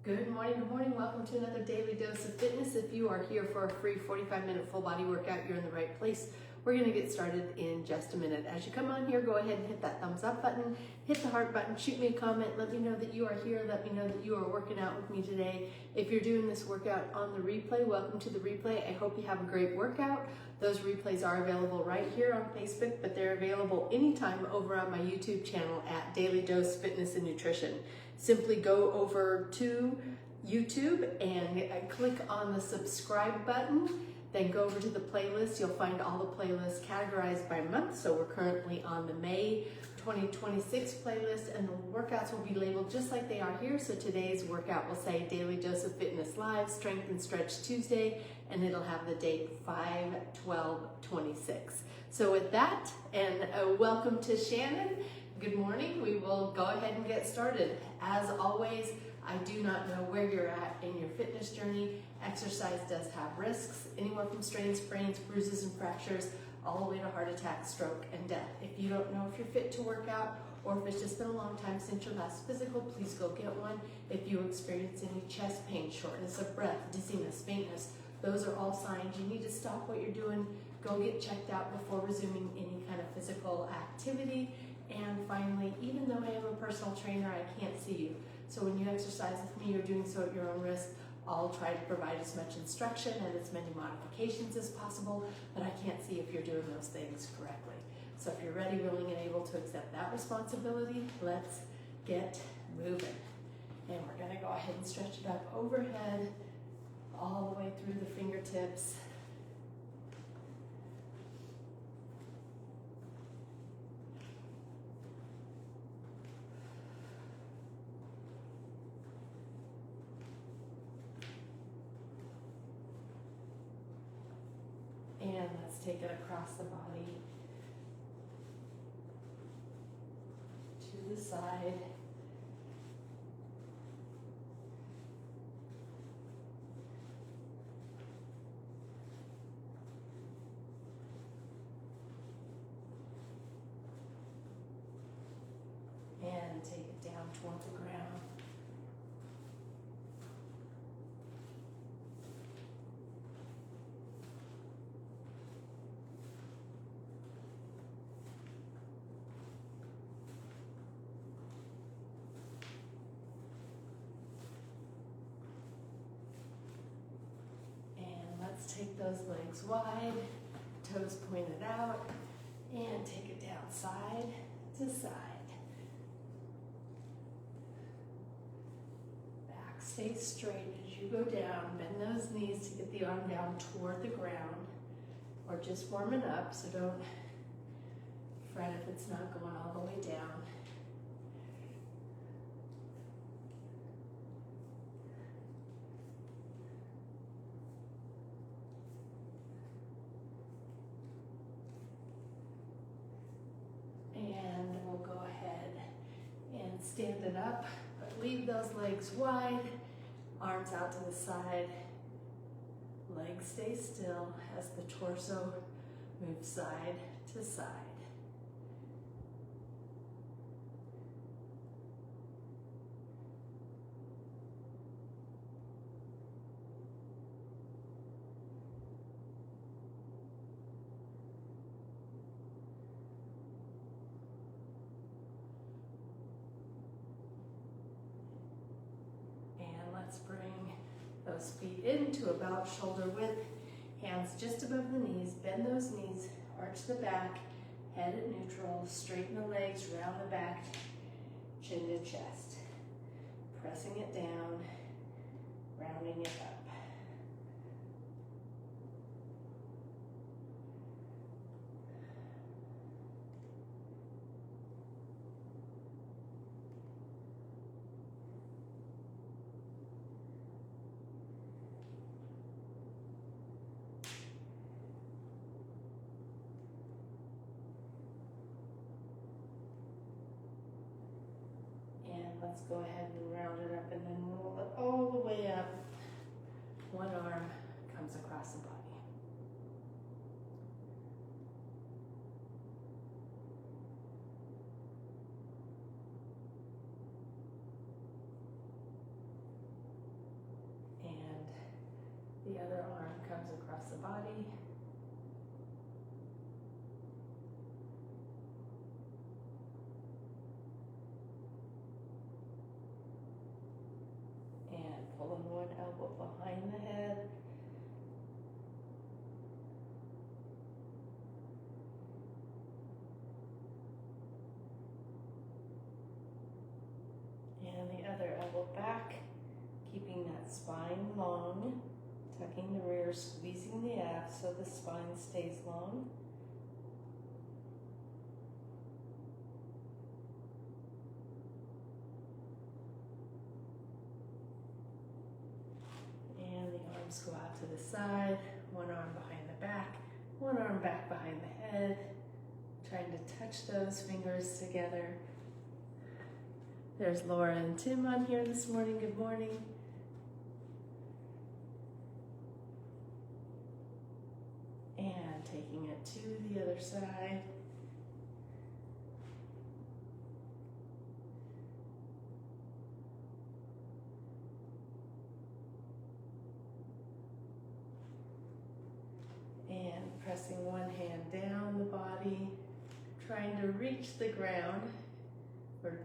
Good morning. Welcome to another Daily Dose of Fitness. If you are here for a free 45-minute full body workout, you're in the right place. We're gonna get started in just a minute. As you come on here, go ahead and hit that thumbs up button, hit the heart button, shoot me a comment, let me know that you are here, let me know that you are working out with me today. If you're doing this workout on the replay, welcome to the replay. I hope you have a great workout. Those replays are available right here on Facebook, but they're available anytime over on my YouTube channel at Daily Dose Fitness and Nutrition. Simply go over to YouTube and click on the subscribe button, then go over to the playlist. You'll find all the playlists categorized by month. So we're currently on the May 2026 playlist, and the workouts will be labeled just like they are here. So today's workout will say Daily Dose of Fitness Live, Strength and Stretch Tuesday, and it'll have the date 5/12/26. So with that, and welcome to Shannon. Good morning. We will go ahead and get started. As always, I do not know where you're at in your fitness journey. Exercise does have risks, anywhere from strains, sprains, bruises, and fractures, all the way to heart attack, stroke, and death. If you don't know if you're fit to work out, or if it's just been a long time since your last physical, please go get one. If you experience any chest pain, shortness of breath, dizziness, faintness, those are all signs you need to stop what you're doing, go get checked out before resuming any kind of physical activity. And finally, even though I am a personal trainer, I can't see you. So when you exercise with me, you're doing so at your own risk. I'll try to provide as much instruction and as many modifications as possible, but I can't see if you're doing those things correctly. So if you're ready, willing, and able to accept that responsibility, let's get moving. And we're gonna go ahead and stretch it up overhead, all the way through the fingertips. And let's take it across the body to the side. And take it down toward the ground. Take those legs wide, toes pointed out, and take it down side to side. Back stays straight as you go down. Bend those knees to get the arm down toward the ground, or just warming up, so don't fret if it's not going all the way down. Stand it up, but leave those legs wide, arms out to the side, legs stay still as the torso moves side to side. Let's bring those feet into about shoulder width, hands just above the knees, bend those knees, arch the back, head at neutral, straighten the legs, round the back, chin to chest. Pressing it down, rounding it up. Let's go ahead and round it up and then roll it all the way up. One arm comes across the body. The other arm comes across the body. And pulling one elbow behind the head. And the other elbow back, keeping that spine long, tucking the rear, squeezing the abs so the spine stays long. And the arms go out to the side, one arm behind the back, one arm back behind the head, trying to touch those fingers together. There's Laura and Tim on here this morning. Good morning. And taking it to the other side. And pressing one hand down the body, trying to reach the ground, or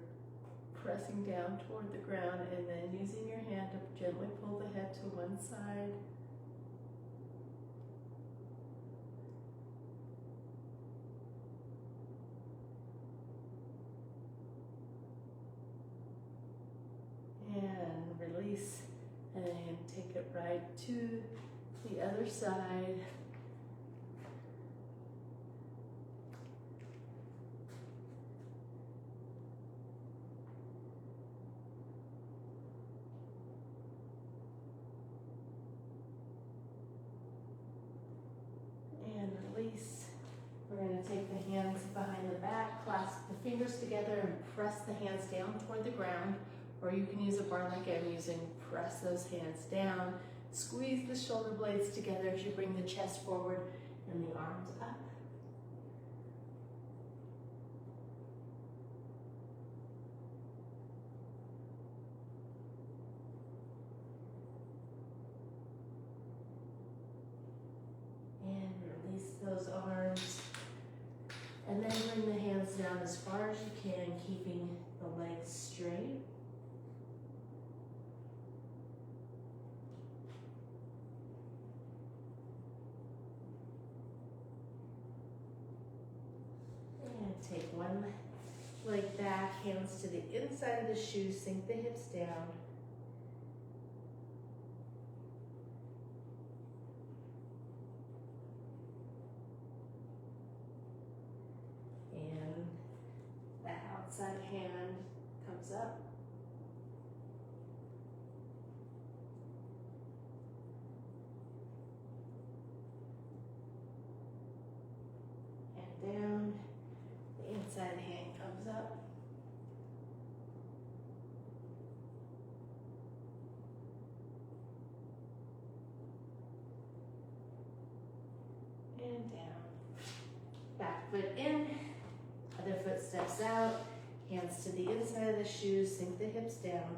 pressing down toward the ground, and then using your hand to gently pull the head to one side. And release, and then take it right to the other side. And release. We're going to take the hands behind the back, clasp the fingers together, and press the hands down toward the ground. Or you can use a bar like I'm using. Press those hands down. Squeeze the shoulder blades together as you bring the chest forward and the arms up. And release those arms. And then bring the hands down as far as you can, keeping the legs straight. And take one leg back, hands to the inside of the shoe, sink the hips down. And the outside hand comes up. And down. The inside hand comes up. And down. Back foot in. Other foot steps out, hands to the inside of the shoes, sink the hips down.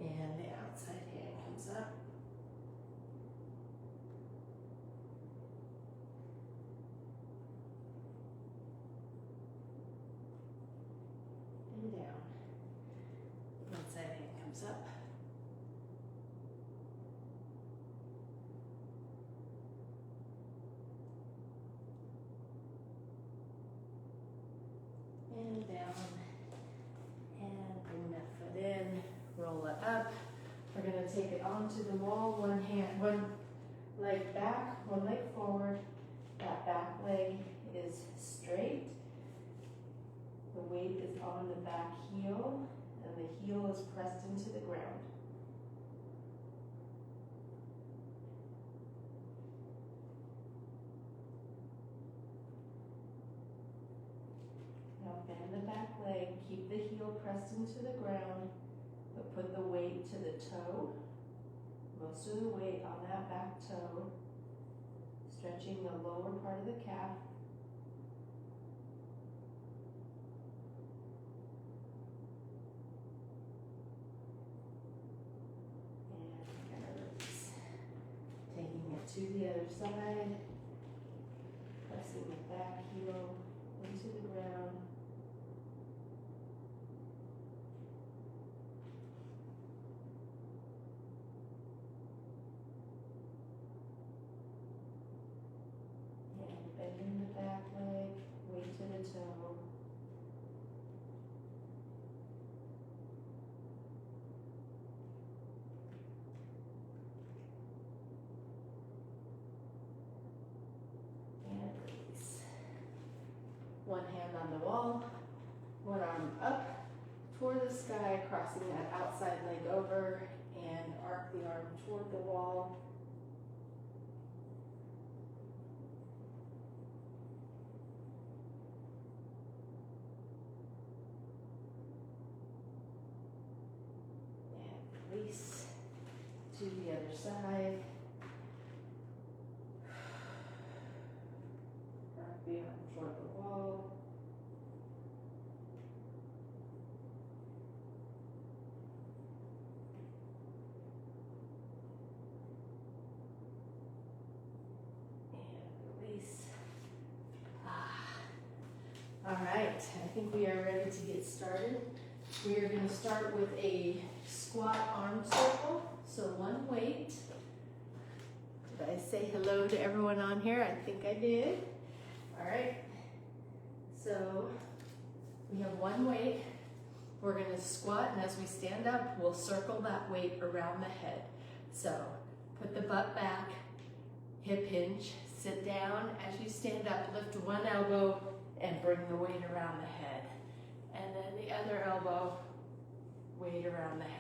And the outside hand comes up. And down. The inside hand comes up. And down, and bring that foot in, roll it up. We're going to take it onto the wall, one leg back, one leg forward. That back leg is straight. The weight is on the back heel, and the heel is pressed into the ground. Now bend the back leg, keep the heel pressed into the ground, but put the weight to the toe. Most of the weight on that back toe, stretching the lower part of the calf. the other side, pressing the back heel into the ground. And bending the back leg, weight to the toe. One hand on the wall, one arm up toward the sky, crossing that outside leg over, and arc the arm toward the wall. And release to the other side. Arc the arm toward the wall. All right, I think we are ready to get started. We are going to start with a squat arm circle. So one weight. Did I say hello to everyone on here? I think I did. All right. So we have one weight. We're going to squat, and as we stand up, we'll circle that weight around the head. So put the butt back, hip hinge, sit down. As you stand up, lift one elbow and bring the weight around the head. And then the other elbow, weight around the head.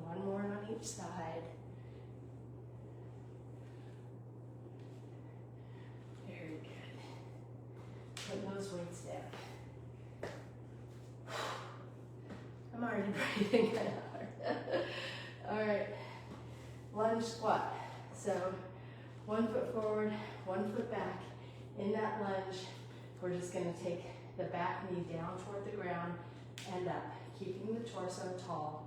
One more on each side. Very good. Put those weights down. I'm already breathing kind of hard. All right, lunge squat. So 1 foot forward, 1 foot back. In that lunge, we're just going to take the back knee down toward the ground and up, keeping the torso tall.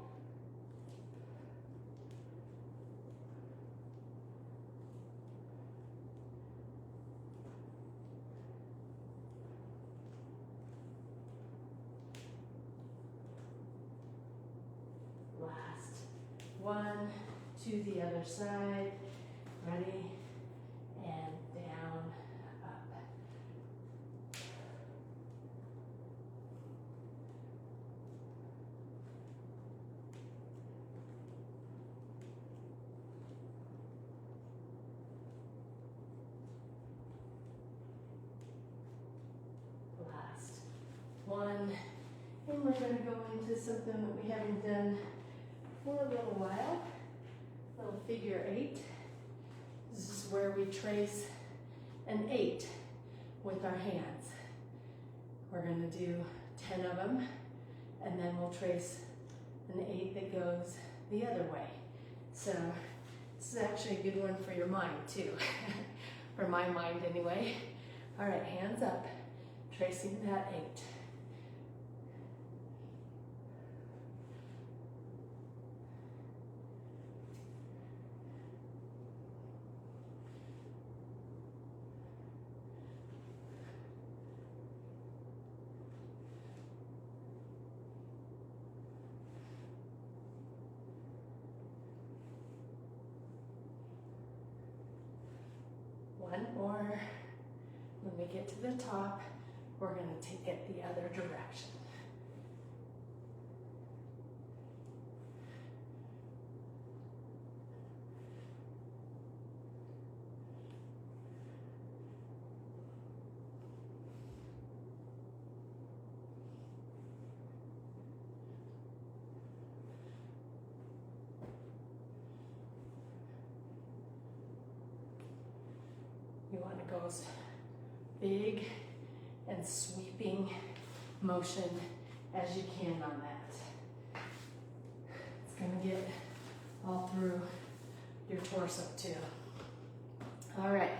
Last one, to the other side. Ready? And down, up. Last one. And we're going to go into something that we haven't done for a little while. Little figure 8. This is where we trace an 8 with our hands. We're going to do 10 of them, and then we'll trace an 8 that goes the other way. So this is actually a good one for your mind too, for my mind anyway. All right, hands up, tracing that 8. One more. When we get to the top, we're going to take it the other direction. You want to go as big and sweeping motion as you can on that. It's going to get all through your torso too. All right,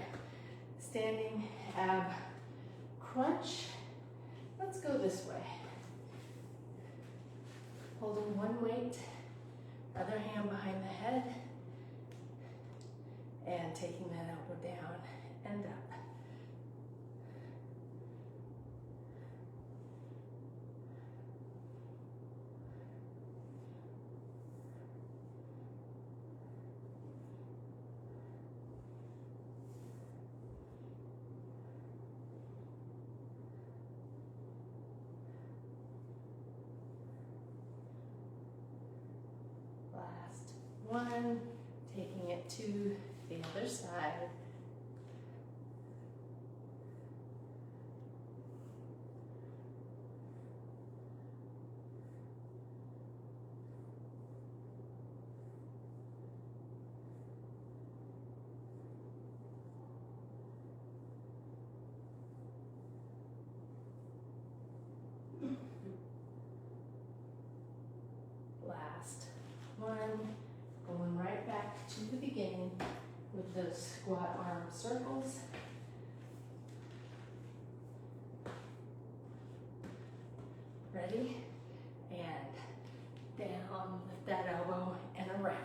standing ab crunch. Let's go this way. Holding one weight, other hand behind the head, and taking that elbow down and up. Last one, taking it to the other side. Last one, going right back to the beginning with those squat arm circles. Ready? And down, lift that elbow and around.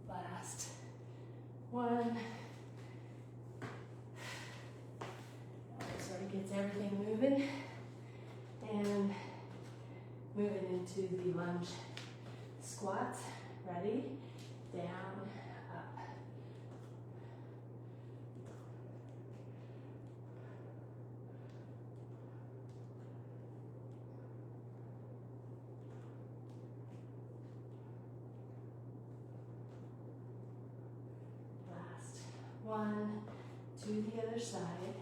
Last one. That sort of gets everything moving. And moving into the lunge squats. Ready? Down, up. One to the other side,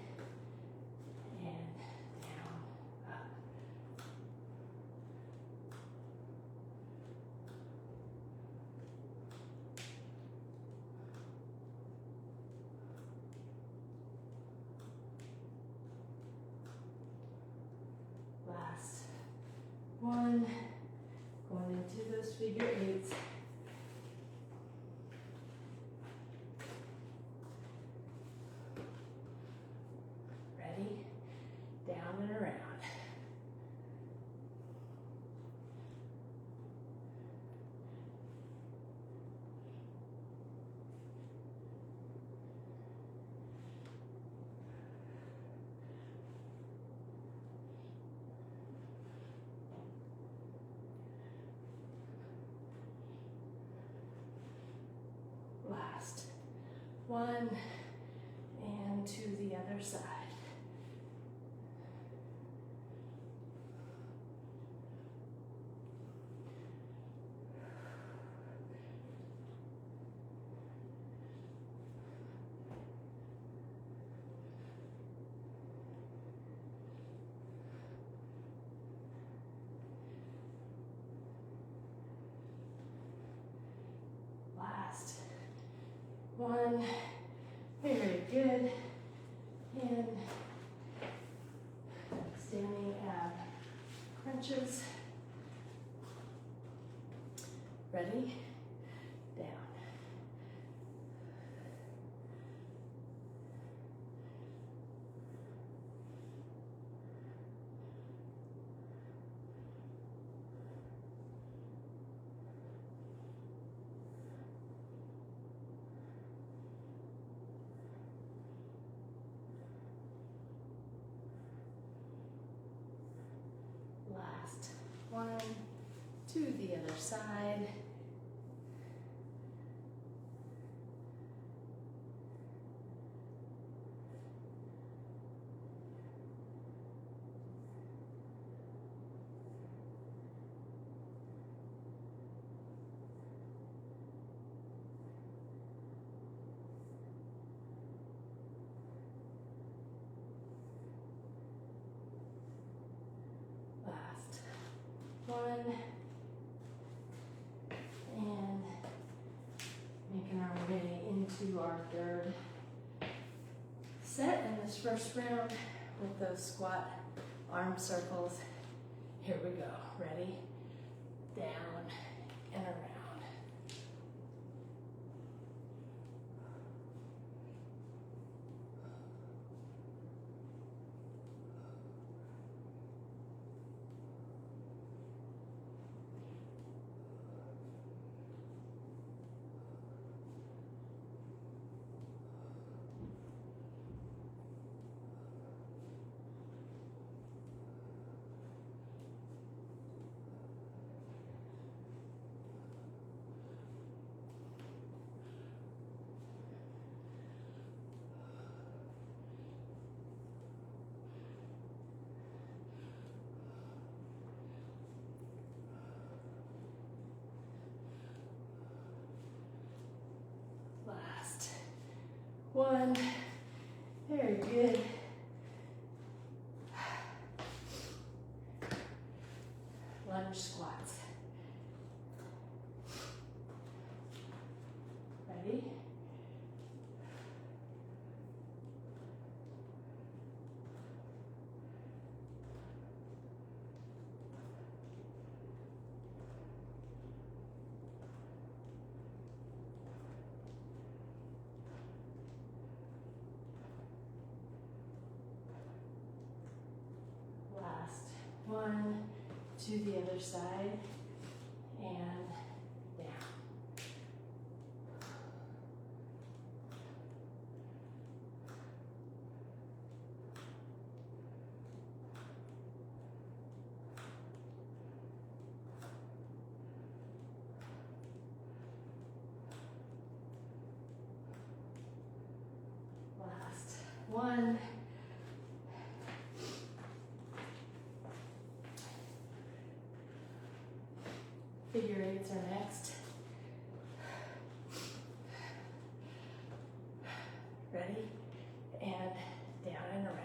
and down, up. Last one, going into those figure eights. Down and around. Last one, and to the other side. Last one, very good, and standing ab crunches. Ready? Down. Last. One, to the other side. Last. One. And making our way into our third set in this first round with those squat arm circles. Here we go. Ready? Down and around. Last. One. Very good. Lunge squats. Ready? Last. One, to the other side, and down. Last. One. Figure eights are next. Ready? And down and around.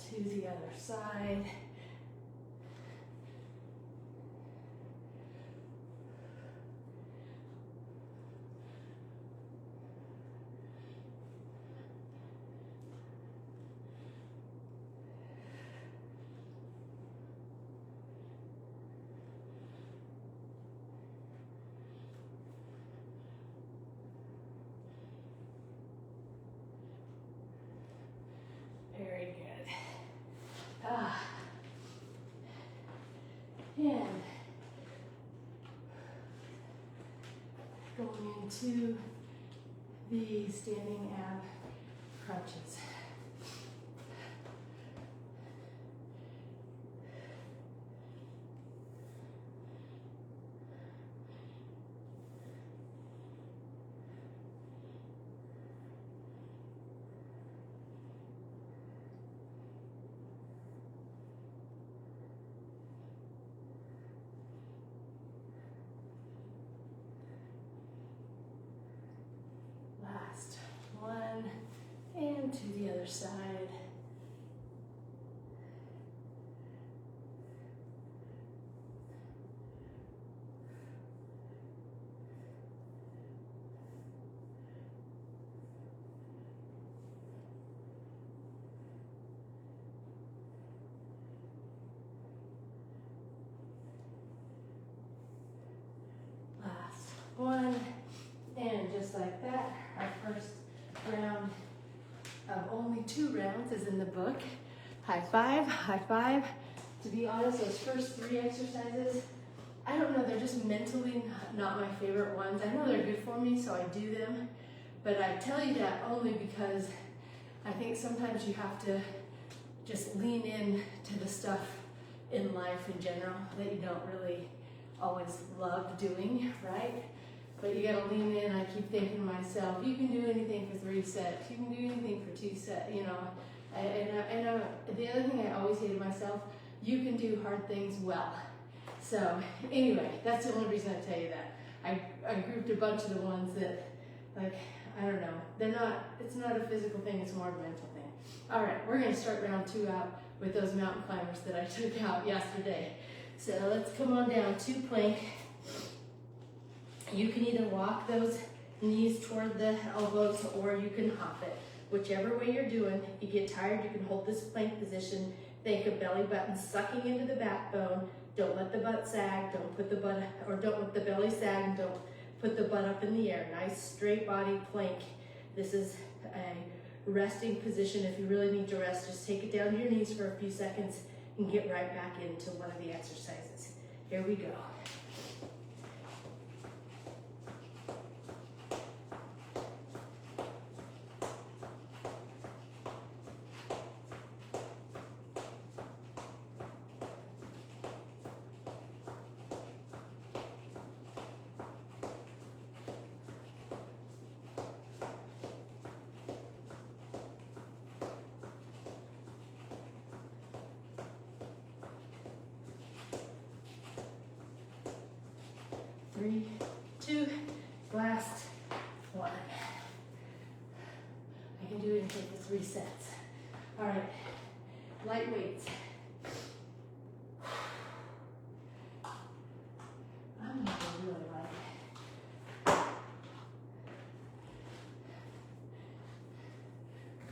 To the other side. Very good. And going into the standing ab crunches. Last one, and to the other side. Last one, and just like first round of only 2 rounds is in the book. High five, high five. To be honest, those first 3 exercises, I don't know, they're just mentally not my favorite ones. I know they're good for me, so I do them. But I tell you that only because I think sometimes you have to just lean in to the stuff in life in general that you don't really always love doing, right? But you gotta lean in. I keep thinking to myself, you can do anything for 3 sets. You can do anything for 2 sets, you know. And the other thing I always say to myself, you can do hard things well. So anyway, that's the only reason I tell you that. I grouped a bunch of the ones that, like, I don't know, it's not a physical thing, it's more of a mental thing. All right, we're gonna start round 2 out with those mountain climbers that I took out yesterday. So let's come on down to plank. You can either walk those knees toward the elbows or you can hop it. Whichever way you're doing, you get tired, you can hold this plank position. Think of belly button sucking into the backbone. Don't let the butt sag, don't let the belly sag, and don't put the butt up in the air. Nice straight body plank. This is a resting position. If you really need to rest, just take it down to your knees for a few seconds and get right back into one of the exercises. Here we go. Three, 2, last 1. I can do anything for 3 sets. All right, light weights. I'm gonna go really light.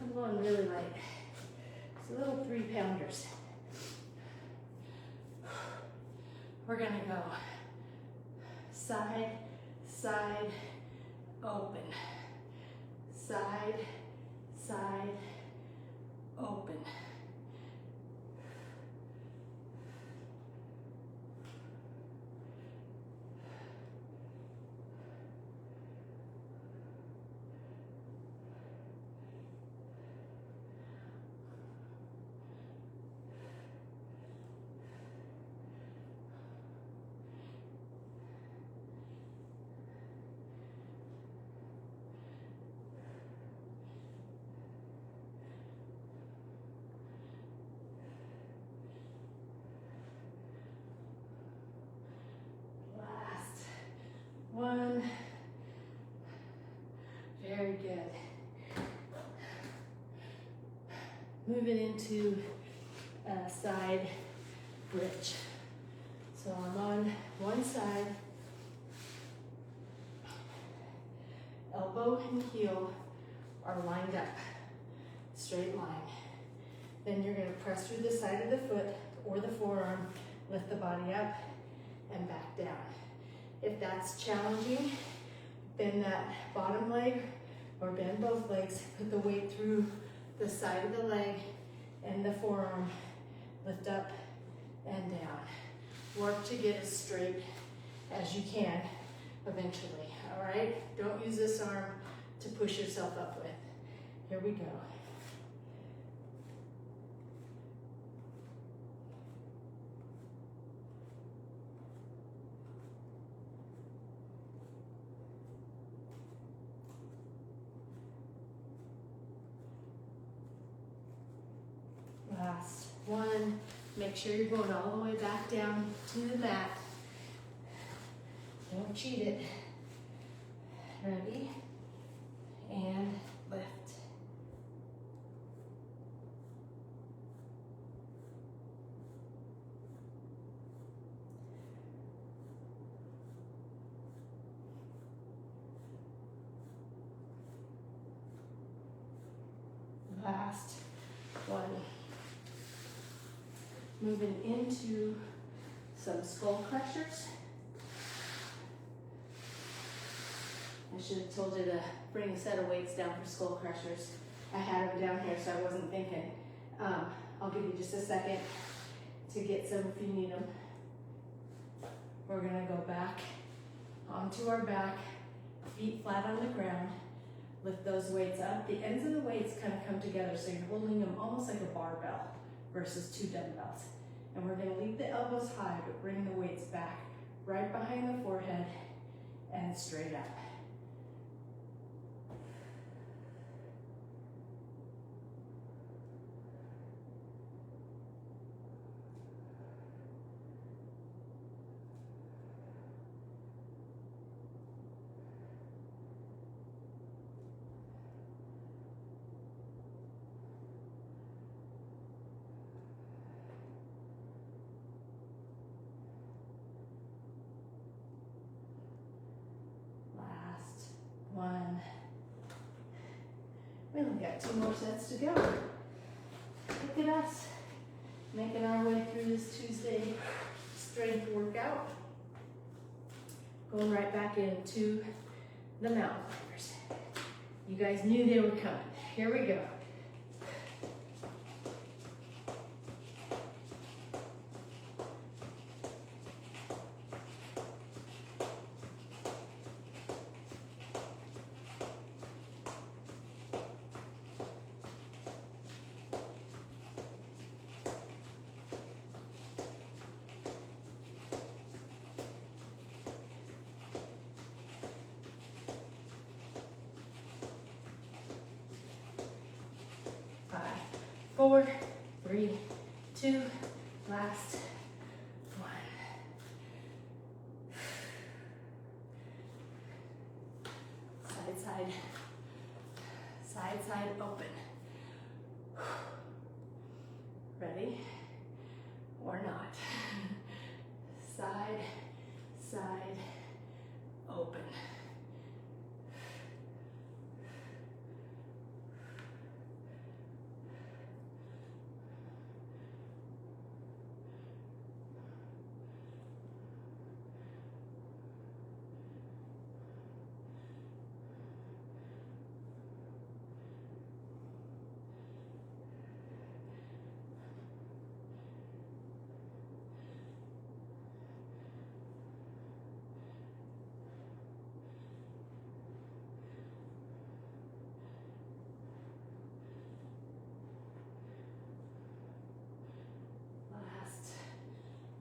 I'm going really light. It's a little 3-pounders. We're gonna go side, side, open. Side, side, open. One. Very good. Moving into a side bridge. So I'm on one side. Elbow and heel are lined up, straight line. Then you're going to press through the side of the foot or the forearm, lift the body up and back down. If that's challenging, bend that bottom leg or bend both legs, put the weight through the side of the leg and the forearm, lift up and down. Work to get as straight as you can eventually, all right? Don't use this arm to push yourself up with. Here we go. Last one. Make sure you're going all the way back down to the mat. Don't cheat it. Ready? And lift. Last one. Moving into some skull crushers. I should have told you to bring a set of weights down for skull crushers. I had them down here, so I wasn't thinking. I'll give you just a second to get some if you need them. We're gonna go back onto our back, feet flat on the ground. Lift those weights up. The ends of the weights kind of come together, so you're holding them almost like a barbell versus 2 dumbbells. And we're gonna leave the elbows high, but bring the weights back right behind the forehead and straight up. One. We only got 2 more sets to go. Look at us, making our way through this Tuesday strength workout. Going right back into the mountain climbers. You guys knew they were coming. Here we go. Four, three, two, last one. Side, side, side, side, open. Ready or not? Side, side, open.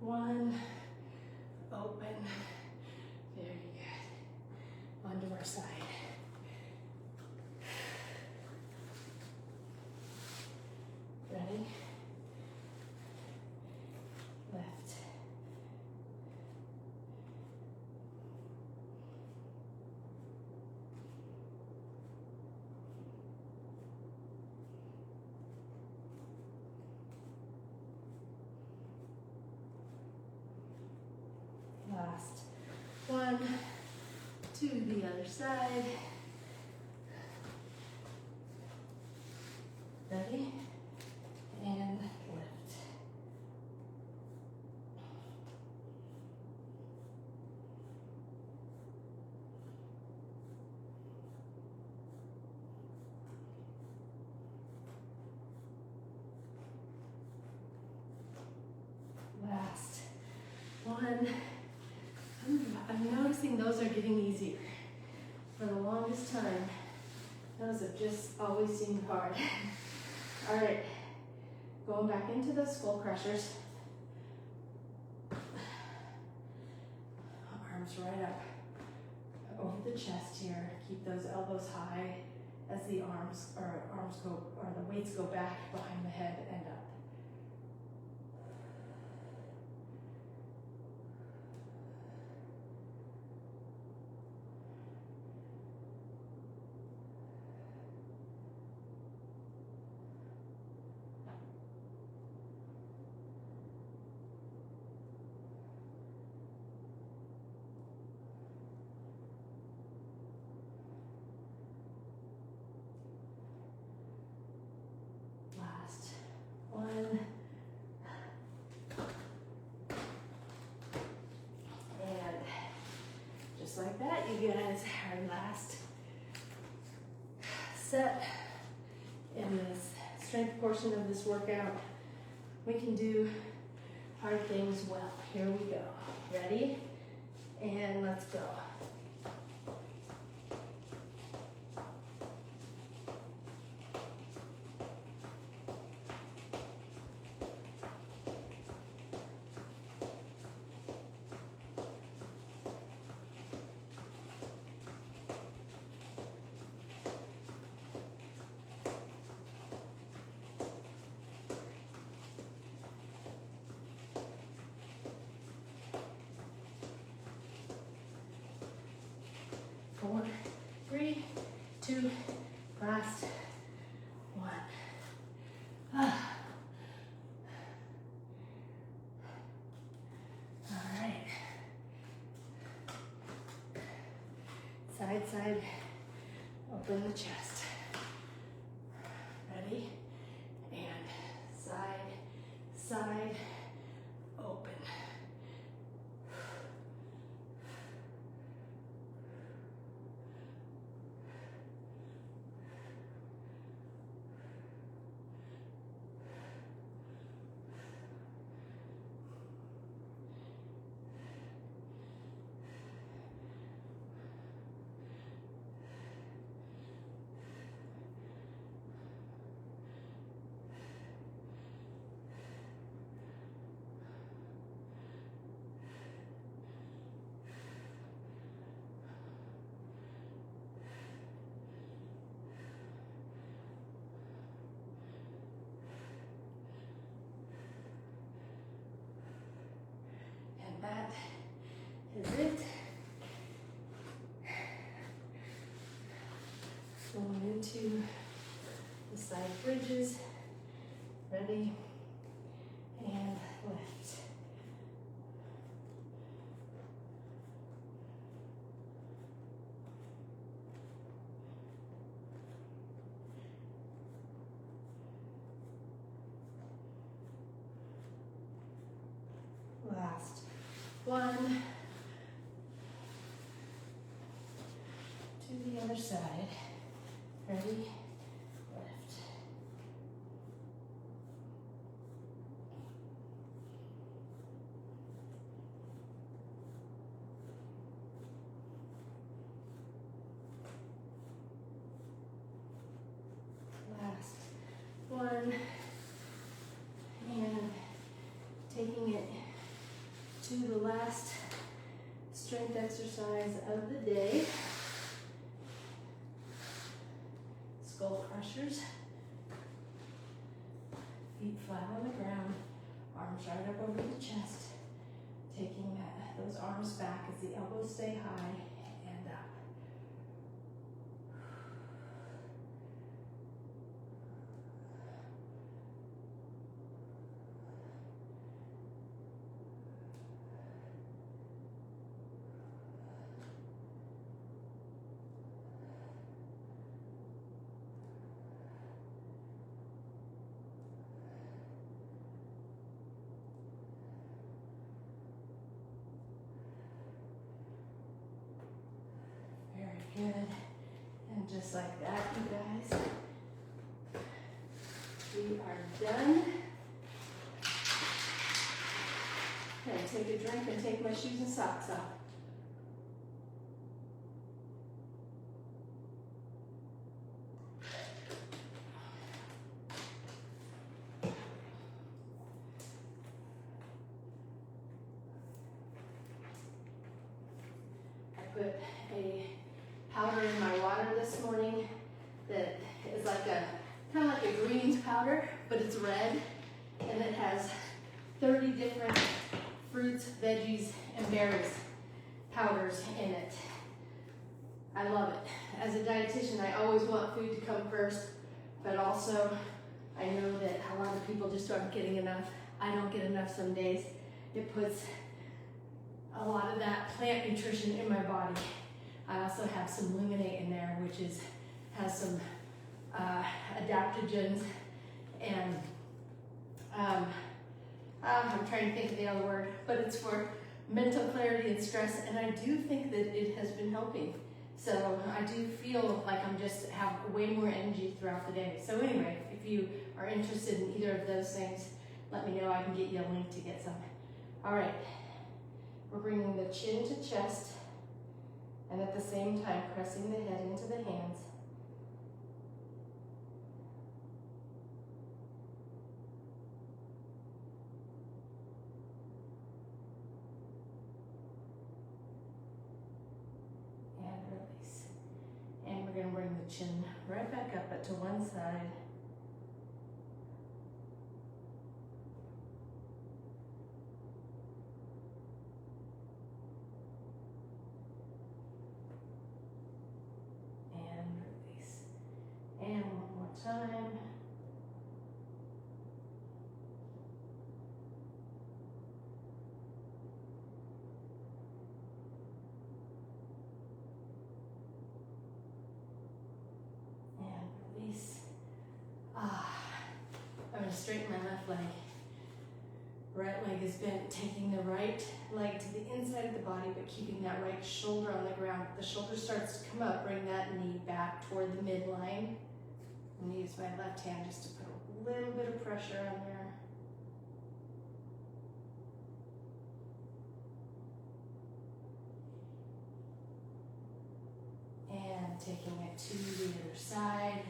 One, open, very good. Onto our side. Ready? Left. Last one, to the other side. Ready? And lift. Last one. I'm noticing those are getting easier. For the longest time, those have just always seemed hard. All right, going back into the skull crushers. Arms right up over the chest here. Keep those elbows high as the the weights go back behind the head and up. Last one. just like that, you guys, our last set in this strength portion of this workout. We can do hard things well. Here we go. Ready? And let's go. Four, three, two, last one. All right. Side, side, open the chest. Ready? And side, side, open. That is it. Going into the side bridges. Ready? And lift. Last one. To the other side. Ready? Lift. Last one. And taking it to the last strength exercise of the day. Skull crushers. Feet flat on the ground, arms right up over the chest. Taking those arms back as the elbows stay high and up. Good. And just like that, you guys, we are done. I'm gonna take a drink and take my shoes and socks off. I put a powder in my water this morning that is like a kind of like a greens powder, but it's red, and it has 30 different fruits, veggies, and berries powders in it. I love it. As a dietitian, I always want food to come first, but also I know that a lot of people just aren't getting enough. I don't get enough some days. It puts a lot of that plant nutrition in my body. I also have some Luminate in there, which has some adaptogens and I'm trying to think of the other word, but it's for mental clarity and stress, and I do think that it has been helping. So I do feel like I'm just have way more energy throughout the day. So anyway, if you are interested in either of those things, let me know. I can get you a link to get some. All right, we're bringing the chin to chest, and at the same time pressing the head into the hands. We're going to bring the chin right back up, but to one side. And release. And one more time. I'm going to straighten my left leg. Right leg is bent, taking the right leg to the inside of the body, but keeping that right shoulder on the ground. If the shoulder starts to come up, bring that knee back toward the midline. I'm going to use my left hand just to put a little bit of pressure on there. And taking it to the other side.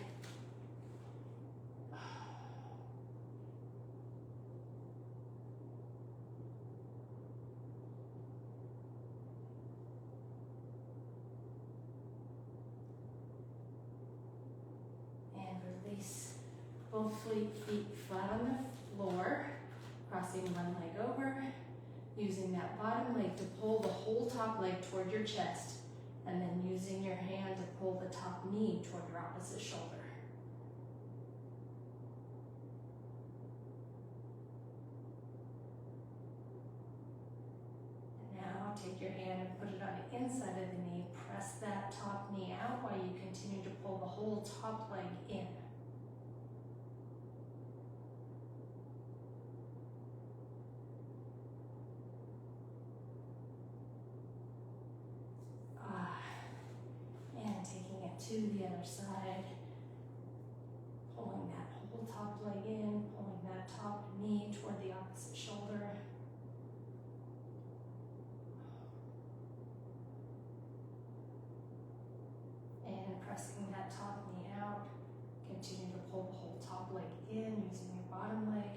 Both feet flat on the floor, crossing one leg over, using that bottom leg to pull the whole top leg toward your chest, and then using your hand to pull the top knee toward your opposite shoulder. And now take your hand and put it on the inside of the knee, press that top knee out while you continue to pull the whole top leg in. To the other side, pulling that whole top leg in, pulling that top knee toward the opposite shoulder. And pressing that top knee out, continue to pull the whole top leg in using your bottom leg.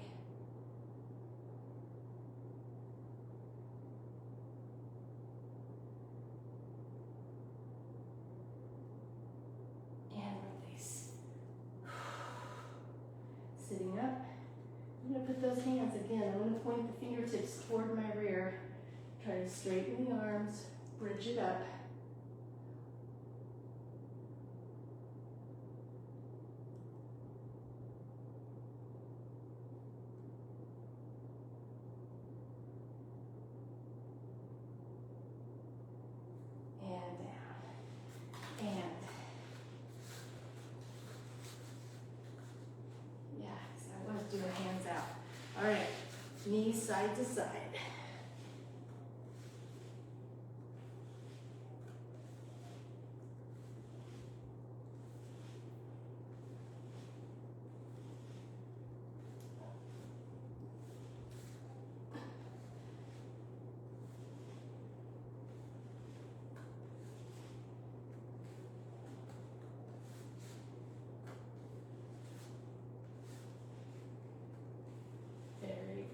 Sitting up, I'm going to put those hands again. I'm going to point the fingertips toward my rear. Try to straighten the arms, bridge it up. And down. And do the hands out. All right, knees side to side.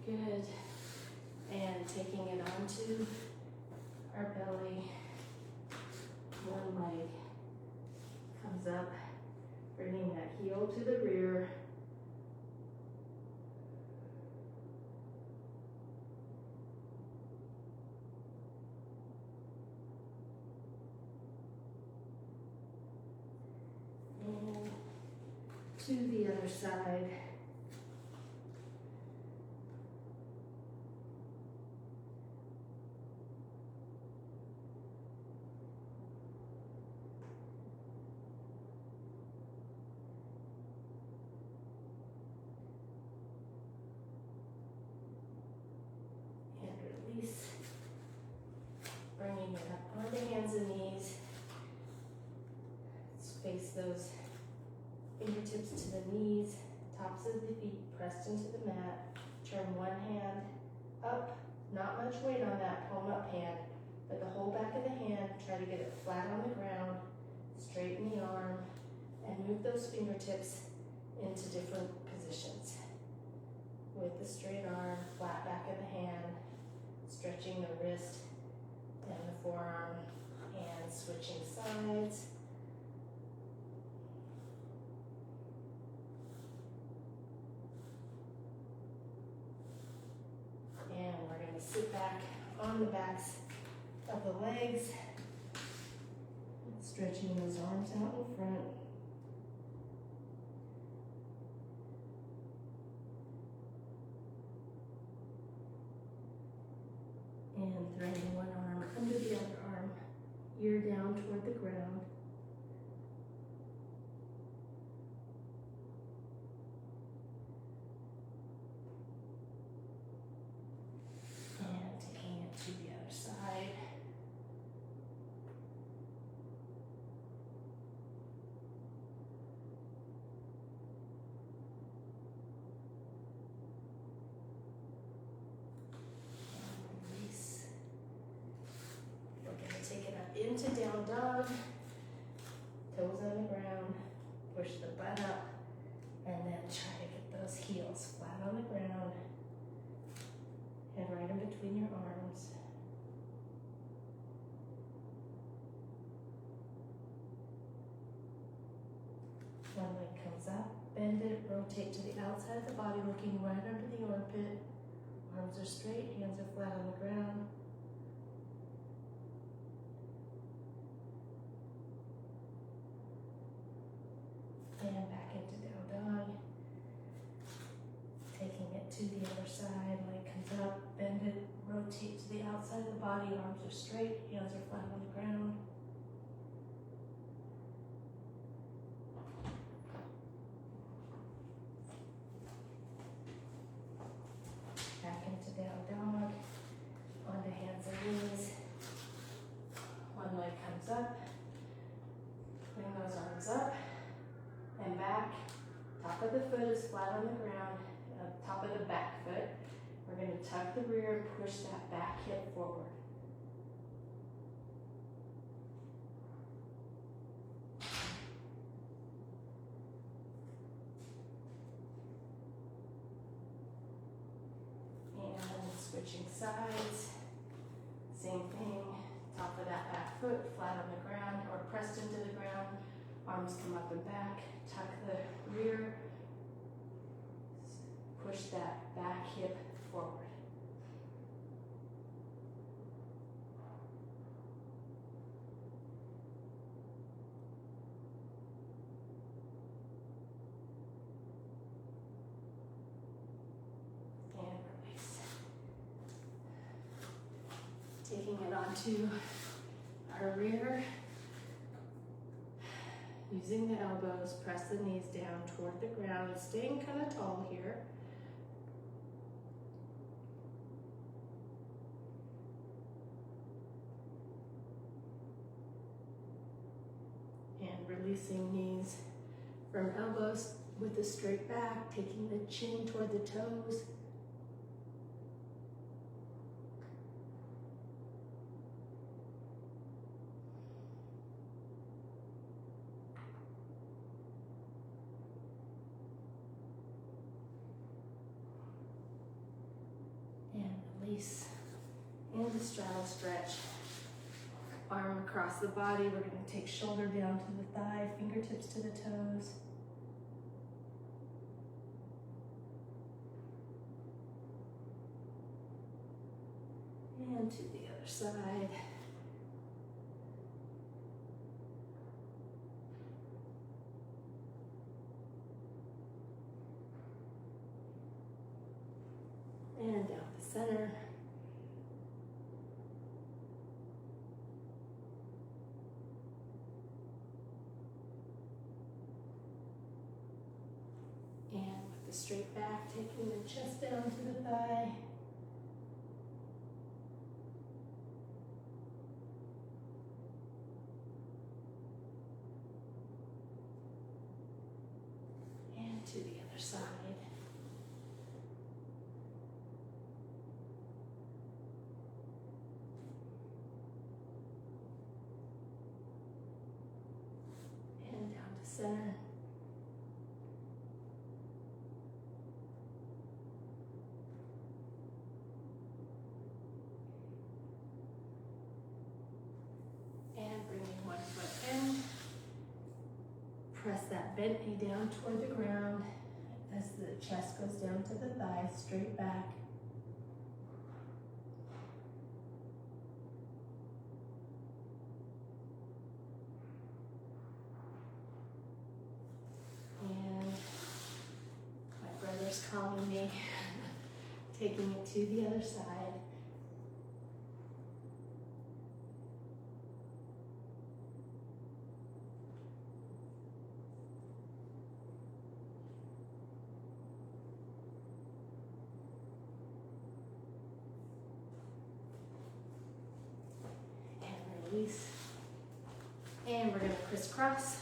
Good. And taking it onto our belly. One leg comes up, bringing that heel to the rear. And to the other side. place those fingertips to the knees, tops of the feet pressed into the mat. Turn one hand up, not much weight on that palm up hand, but the whole back of the hand, try to get it flat on the ground, straighten the arm, and move those fingertips into different positions. With the straight arm, flat back of the hand, stretching the wrist and the forearm, and switching sides. And we're going to sit back on the backs of the legs, stretching those arms out in front. And threading one arm under the other arm, ear down toward the ground. And taking it to the other side. Take it up into down dog, toes on the ground, push the butt up, and then try to get those heels flat on the ground, and right in between your arms. One leg comes up, bend it, rotate to the outside of the body, looking right under the armpit. Arms are straight, hands are flat on the ground. And back into down dog. Taking it to the other side, leg comes up, bend it, rotate to the outside of the body, arms are straight, hands are flat on the ground. Back into down dog, onto hands and knees. One leg comes up, bring those arms up and back. Top of the foot is flat on the ground, top of the back foot. We're going to tuck the rear and push that back hip forward. And switching sides, same thing, top of that back foot, flat on the ground or pressed into the ground. Arms come up and back, tuck the rear, push that back hip forward. And release. Taking it onto our rear. Using the elbows, press the knees down toward the ground, staying kind of tall here. And releasing knees from elbows with the straight back, taking the chin toward the toes. Release and the straddle stretch. Arm across the body. We're going to take shoulder down to the thigh, fingertips to the toes. And to the other side. And down the center. And with the straight back, taking the chest down to the thigh. to the other side. And down to center. And bringing one foot in. Press that bent knee down toward the ground as the chest goes down to the thighs, straight back. And my brother's calling me, taking it to the other side. Release. And we're going to crisscross.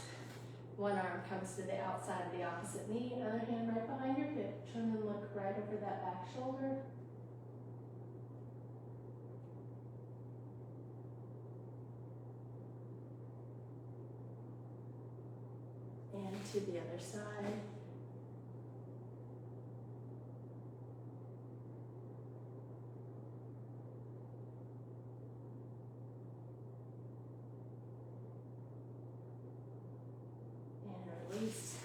One arm comes to the outside of the opposite knee, other hand right behind your hip. Turn and look right over that back shoulder. And to the other side. Release.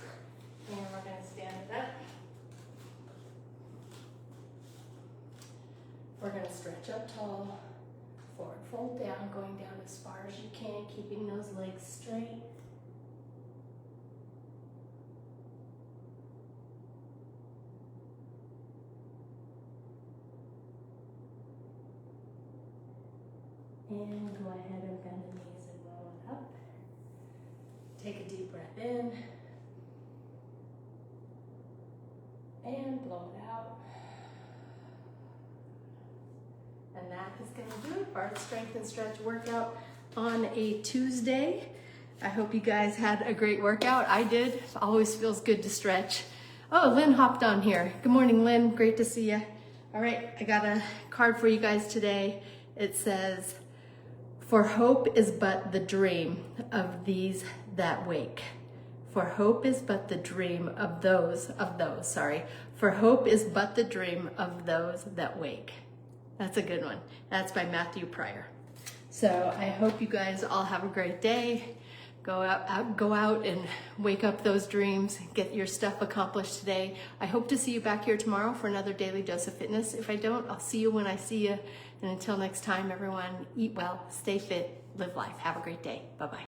And we're going to stand it up. We're going to stretch up tall, forward fold down, going down as far as you can, keeping those legs straight. And go ahead and bend the knees and roll it up. Take a deep breath in. And blow it out. And that is going to do it for our strength and stretch workout on a Tuesday. I hope you guys had a great workout. I did. Always feels good to stretch. Oh, Lynn hopped on here. Good morning, Lynn. Great to see you. All right, I got a card for you guys today. It says, "For hope is but the dream of these that wake." For hope is but the dream of those. For hope is but the dream of those that wake. That's a good one. That's by Matthew Pryor. So I hope you guys all have a great day. Go out and wake up those dreams. Get your stuff accomplished today. I hope to see you back here tomorrow for another Daily Dose of Fitness. If I don't, I'll see you when I see you. And until next time, everyone, eat well, stay fit, live life. Have a great day. Bye-bye.